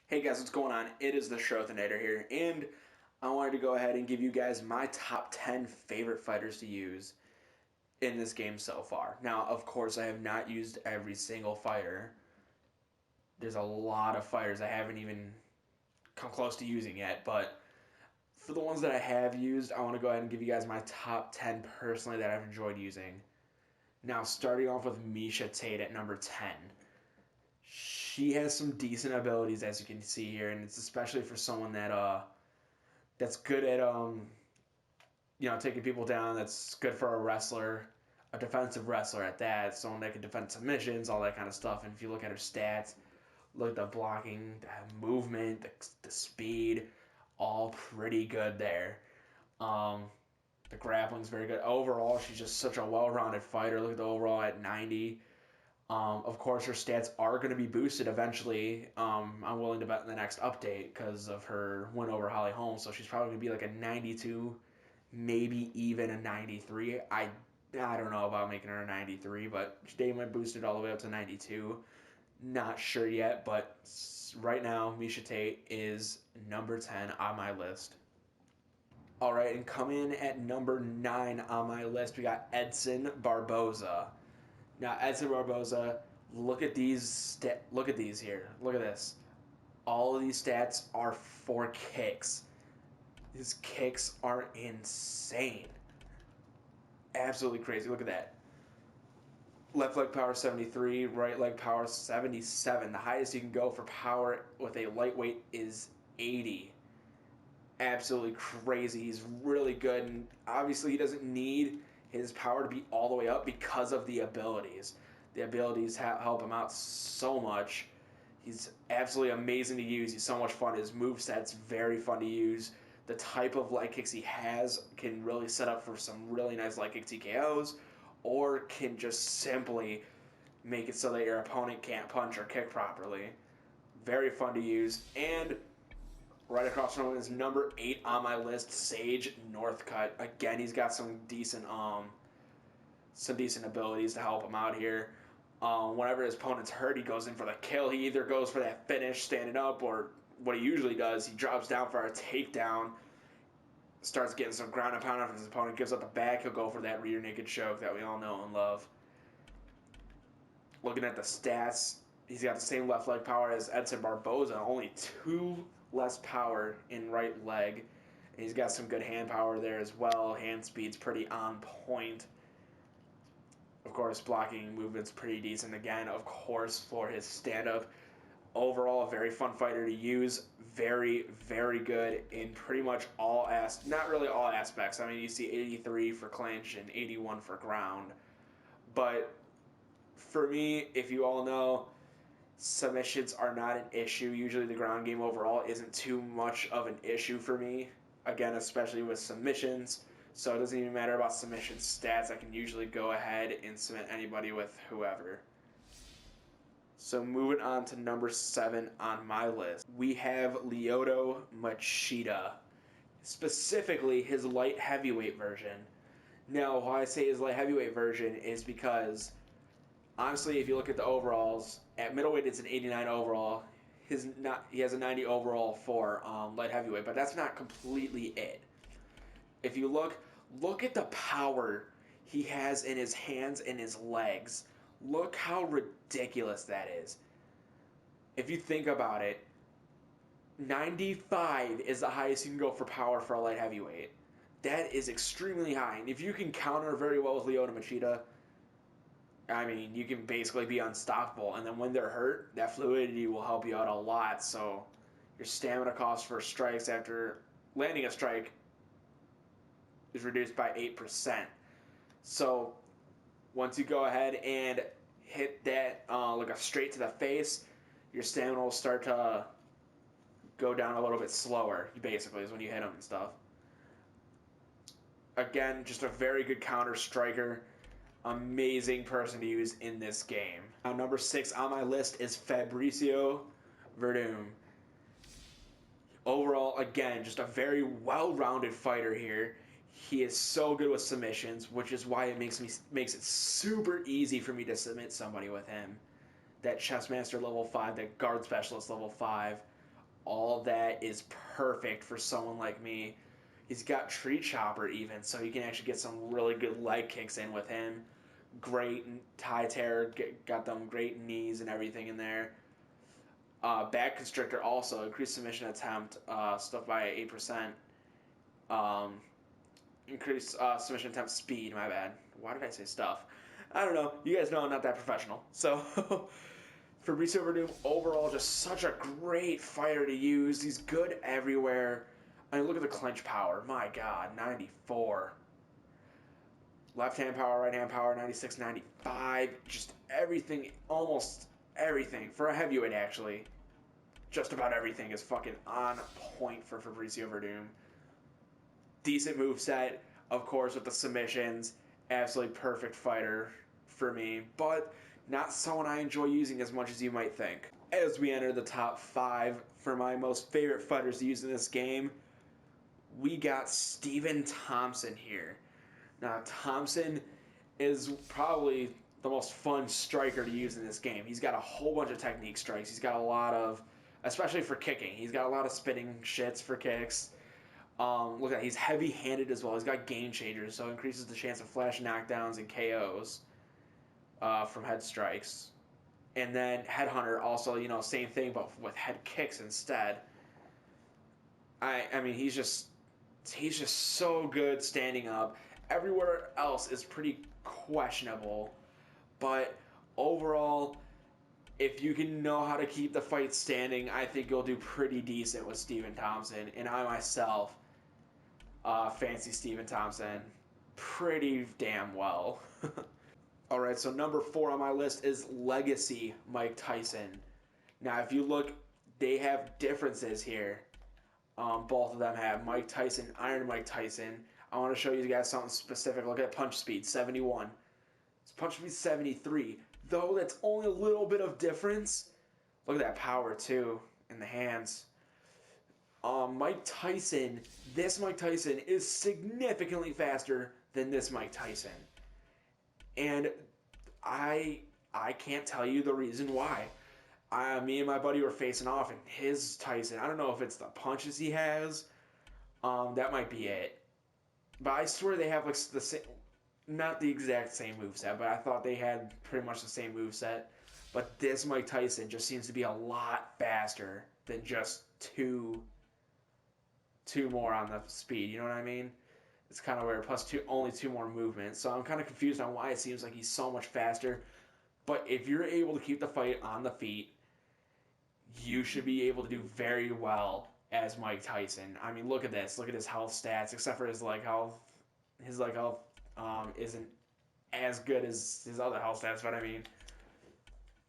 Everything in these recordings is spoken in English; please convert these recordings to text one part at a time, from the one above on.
Hey guys, what's going on? It is the Schrothinator here, and I wanted to go ahead and give you guys my top 10 favorite fighters to use in this game so far. Now, of course, I have not used every single fighter. There's a lot of fighters I haven't even come close to using yet, but for the ones that I have used, I want to go ahead and give you guys my top 10 personally that I've enjoyed using. Now, starting off with Miesha Tate at number 10. She has some decent abilities, as you can see here, and it's especially for someone that's good at taking people down. That's good for a wrestler, a defensive wrestler at that. Someone that can defend submissions, all that kind of stuff. And if you look at her stats, look at the blocking, the movement, the speed, all pretty good there. The grappling's very good. Overall, she's just such a well-rounded fighter. Look at the overall at 90. Of course, her stats are going to be boosted eventually. I'm willing to bet in the next update because of her win over Holly Holm. So she's probably going to be like a 92, maybe even a 93. I don't know about making her a 93, but they might boost it all the way up to 92. Not sure yet, but right now, Miesha Tate is number 10 on my list. All right, and coming in at number 9 on my list, we got Edson Barboza. Now, Edson Barboza, look at these. Look at these here. Look at this. All of these stats are for kicks. His kicks are insane. Absolutely crazy. Look at that. Left leg power 73, right leg power 77. The highest you can go for power with a lightweight is 80. Absolutely crazy. He's really good, and obviously he doesn't need his power to be all the way up because of the abilities. The abilities help him out so much. He's absolutely amazing to use. He's so much fun. His moveset's very fun to use. The type of leg kicks he has can really set up for some really nice leg kick TKOs, or can just simply make it so that your opponent can't punch or kick properly. Very fun to use. And right across from him is number 8 on my list, Sage Northcutt. Again, he's got some decent abilities to help him out here. Whenever his opponent's hurt, he goes in for the kill. He either goes for that finish standing up, or what he usually does, he drops down for a takedown, starts getting some ground and pound after his opponent gives up the back. He'll go for that rear naked choke that we all know and love. Looking at the stats, he's got the same left leg power as Edson Barboza, only 2 less power in right leg. And he's got some good hand power there as well. Hand speed's pretty on point. Of course, blocking movement's pretty decent. Again, of course, for his stand-up. Overall, a very fun fighter to use. Very, very good in pretty much all not really all aspects. I mean, you see 83 for clinch and 81 for ground. But for me, if you all know, submissions are not an issue. Usually the ground game overall isn't too much of an issue for me. Again, especially with submissions. So it doesn't even matter about submission stats. I can usually go ahead and submit anybody with whoever. So moving on to number 7 on my list, we have Lyoto Machida. Specifically, his light heavyweight version. Now, why I say his light heavyweight version is because, honestly, if you look at the overalls, at middleweight it's an 89 overall. He has a 90 overall for light heavyweight, but that's not completely it. If you look at the power he has in his hands and his legs. Look how ridiculous that is. If you think about it, 95 is the highest you can go for power for a light heavyweight. That is extremely high. And if you can counter very well with Lyoto Machida, I mean, you can basically be unstoppable. And then when they're hurt, that fluidity will help you out a lot. So your stamina cost for strikes after landing a strike is reduced by 8%. So once you go ahead and hit that like a straight to the face, your stamina will start to go down a little bit slower, basically, is when you hit them and stuff. Again, just a very good counter striker. Amazing person to use in this game. Now, number 6 on my list is Fabricio Werdum. Overall, again, just a very well-rounded fighter here. He is so good with submissions, which is why it makes it super easy for me to submit somebody with him. That chess master level 5, that guard specialist level 5. All that is perfect for someone like me. He's got Tree Chopper even, so you can actually get some really good leg kicks in with him. Great tie tear, got them great knees and everything in there. Back Constrictor also, increased submission attempt, stuff by 8%. Increased submission attempt speed, my bad. Why did I say stuff? I don't know. You guys know I'm not that professional. So, Fabrizio Verdum, overall, just such a great fighter to use. He's good everywhere. I mean, look at the clinch power. My God, 94. Left-hand power, right-hand power, 96, 95. Just everything, almost everything. For a heavyweight, actually. Just about everything is fucking on point for Fabrizio Verdum. Decent moveset, of course, with the submissions. Absolutely perfect fighter for me, but not someone I enjoy using as much as you might think. As we enter the top 5 for my most favorite fighters to use in this game, we got Stephen Thompson here. Now, Thompson is probably the most fun striker to use in this game. He's got a whole bunch of technique strikes. He's got a lot of, especially for kicking, he's got a lot of spinning shits for kicks. Look at that. He's heavy-handed as well. He's got game changers, so it increases the chance of flash knockdowns and KOs from head strikes. And then Headhunter also, same thing, but with head kicks instead. I mean, he's just so good standing up. Everywhere else is pretty questionable, but overall, if you can know how to keep the fight standing, I think you'll do pretty decent with Stephen Thompson. And I myself fancy Stephen Thompson pretty damn well. Alright, so number 4 on my list is Legacy Mike Tyson. Now, if you look, they have differences here. Both of them have Mike Tyson, Iron Mike Tyson. I want to show you guys something specific. Look at punch speed, 71. It's punch speed 73. Though that's only a little bit of difference. Look at that power too in the hands. Mike Tyson, this Mike Tyson is significantly faster than this Mike Tyson. And I can't tell you the reason why. Me and my buddy were facing off, and his Tyson, I don't know if it's the punches he has. That might be it. But I swear they have like the same, not the exact same moveset, but I thought they had pretty much the same moveset. But this Mike Tyson just seems to be a lot faster than just two more on the speed. You know what I mean? It's kind of weird. Plus only 2 more movements. So I'm kind of confused on why it seems like he's so much faster. But if you're able to keep the fight on the feet, you should be able to do very well as Mike Tyson. I mean, look at this. Look at his health stats. Except for his leg health. His leg health isn't as good as his other health stats. But I mean,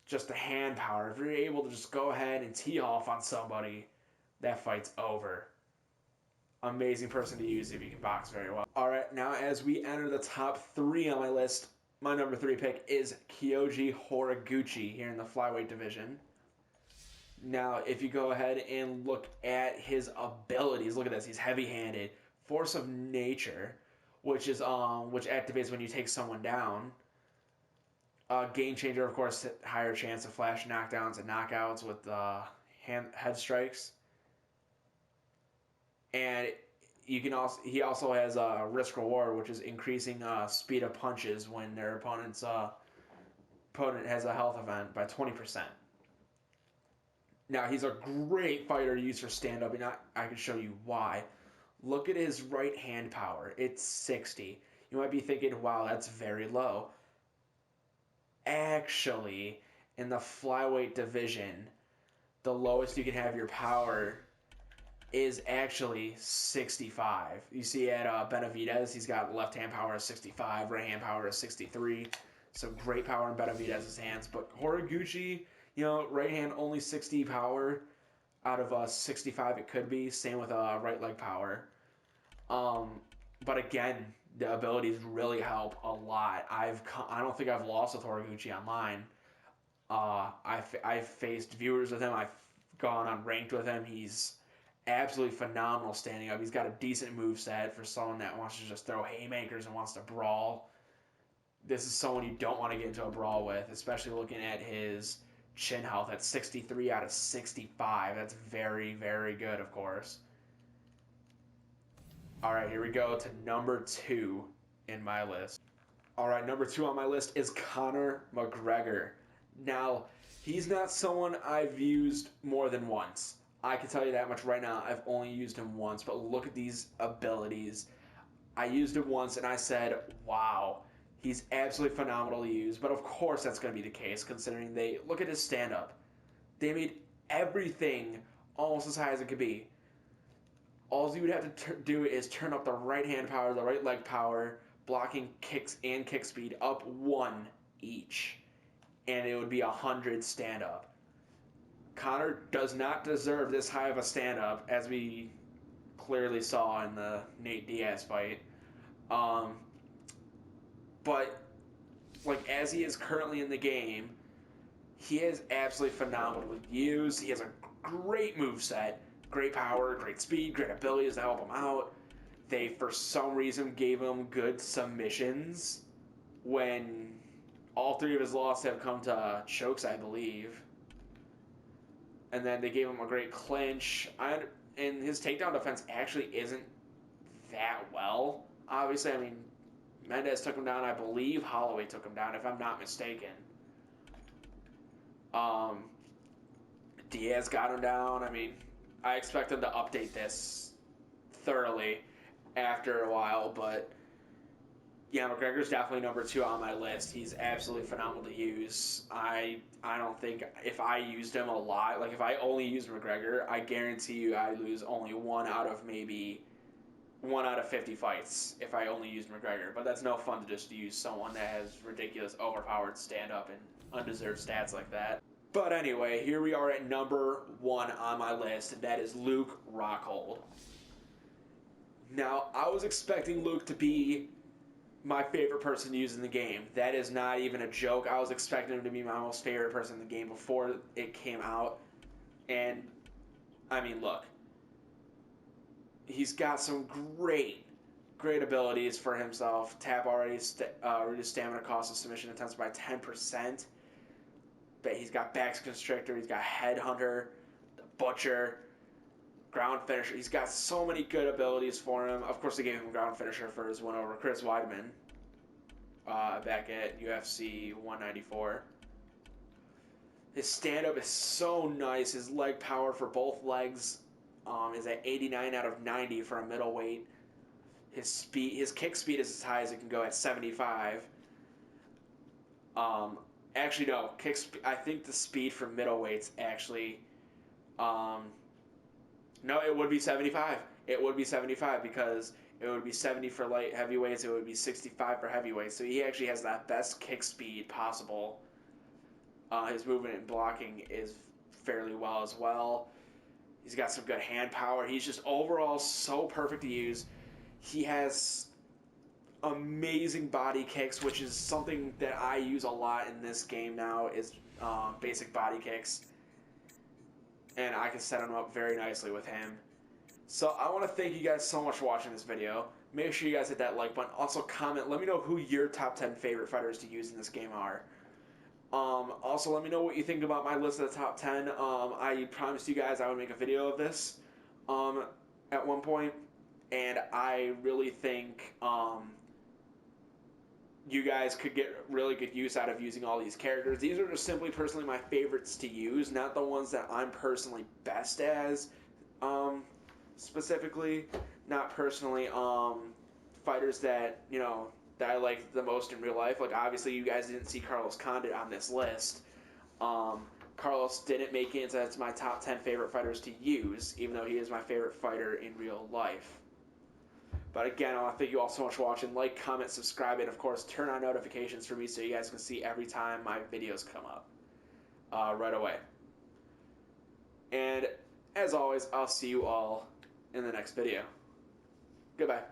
just the hand power. If you're able to just go ahead and tee off on somebody, that fight's over. Amazing person to use if you can box very well. Alright, now as we enter the top 3 on my list, my number 3 pick is Kyoji Horiguchi here in the flyweight division. Now, if you go ahead and look at his abilities, look at this. He's heavy-handed, force of nature, which activates when you take someone down. Game changer, of course, higher chance of flash knockdowns and knockouts with head strikes. And he also has a risk reward, which is increasing speed of punches when their opponent has a health event by 20%. Now, he's a great fighter to use for stand-up, and I can show you why. Look at his right hand power. It's 60. You might be thinking, wow, that's very low. Actually, in the flyweight division, the lowest you can have your power is actually 65. You see at Benavidez, he's got left hand power of 65, right hand power of 63. So great power in Benavidez's hands. But Horiguchi, right hand only 60 power out of 65 it could be. Same with right leg power. But again, the abilities really help a lot. I don't think I've lost with Horiguchi online. I've faced viewers with him. I've gone on ranked with him. He's absolutely phenomenal standing up. He's got a decent moveset for someone that wants to just throw haymakers and wants to brawl. This is someone you don't want to get into a brawl with, especially looking at his chin health at 63 out of 65. That's very, very good, of course. All right, here we go to number 2 in my list. All right, number 2 on my list is Conor McGregor. Now, he's not someone I've used more than once. I can tell you that much right now. I've only used him once, but look at these abilities. I used him once and I said, wow, he's absolutely phenomenal to use. But of course that's going to be the case considering they look at his stand-up. They made everything almost as high as it could be. All you would have to do is turn up the right hand power, the right leg power, blocking kicks and kick speed up 1 each. And it would be 100 stand-up. Conor does not deserve this high of a stand-up, as we clearly saw in the Nate Diaz fight. But like as he is currently in the game, he is absolutely phenomenal to use. He has a great moveset, great power, great speed, great abilities to help him out. They, for some reason, gave him good submissions when all 3 of his losses have come to chokes, I believe. And then they gave him a great clinch. And his takedown defense actually isn't that well. Obviously, I mean, Mendez took him down. I believe Holloway took him down, if I'm not mistaken. Diaz got him down. I mean, I expect them to update this thoroughly after a while, but yeah, McGregor's definitely number 2 on my list. He's absolutely phenomenal to use. I don't think if I used him a lot, like if I only used McGregor, I guarantee you I lose only 1 out of maybe 1 out of 50 fights if I only used McGregor. But that's no fun to just use someone that has ridiculous overpowered stand-up and undeserved stats like that. But anyway, here we are at number 1 on my list, and that is Luke Rockhold. Now, I was expecting Luke to be my favorite person to use in the game. That is not even a joke. I was expecting him to be my most favorite person in the game before it came out. And, I mean, look. He's got some great abilities for himself. Tap already reduced stamina cost of submission attempts by 10%. But he's got back constrictor, he's got headhunter, the butcher, ground finisher. He's got so many good abilities for him. Of course, they gave him ground finisher for his win over Chris Weidman back at UFC 194. His stand-up is so nice. His leg power for both legs is at 89 out of 90 for a middleweight. His kick speed is as high as it can go at 75. Actually, no. I think the speed for middleweights actually... no, it would be 75. It would be 75 because it would be 70 for light heavyweights. It would be 65 for heavyweights. So he actually has that best kick speed possible. His movement and blocking is fairly well as well. He's got some good hand power. He's just overall so perfect to use. He has amazing body kicks, which is something that I use a lot in this game now, is basic body kicks. And I can set him up very nicely with him. So I want to thank you guys so much for watching this video. Make sure you guys hit that like button. Also comment. Let me know who your top 10 favorite fighters to use in this game are. Also, let me know what you think about my list of the top 10. I promised you guys I would make a video of this at one point. And I really think you guys could get really good use out of using all these characters. These are just simply personally my favorites to use, not the ones that I'm personally best as, specifically. Not personally fighters that, you know, that I like the most in real life. Like, obviously, you guys didn't see Carlos Condit on this list. Carlos didn't make it into my top 10 favorite fighters to use, even though he is my favorite fighter in real life. But again, I want to thank you all so much for watching. Like, comment, subscribe, and of course, turn on notifications for me so you guys can see every time my videos come up right away. And as always, I'll see you all in the next video. Goodbye.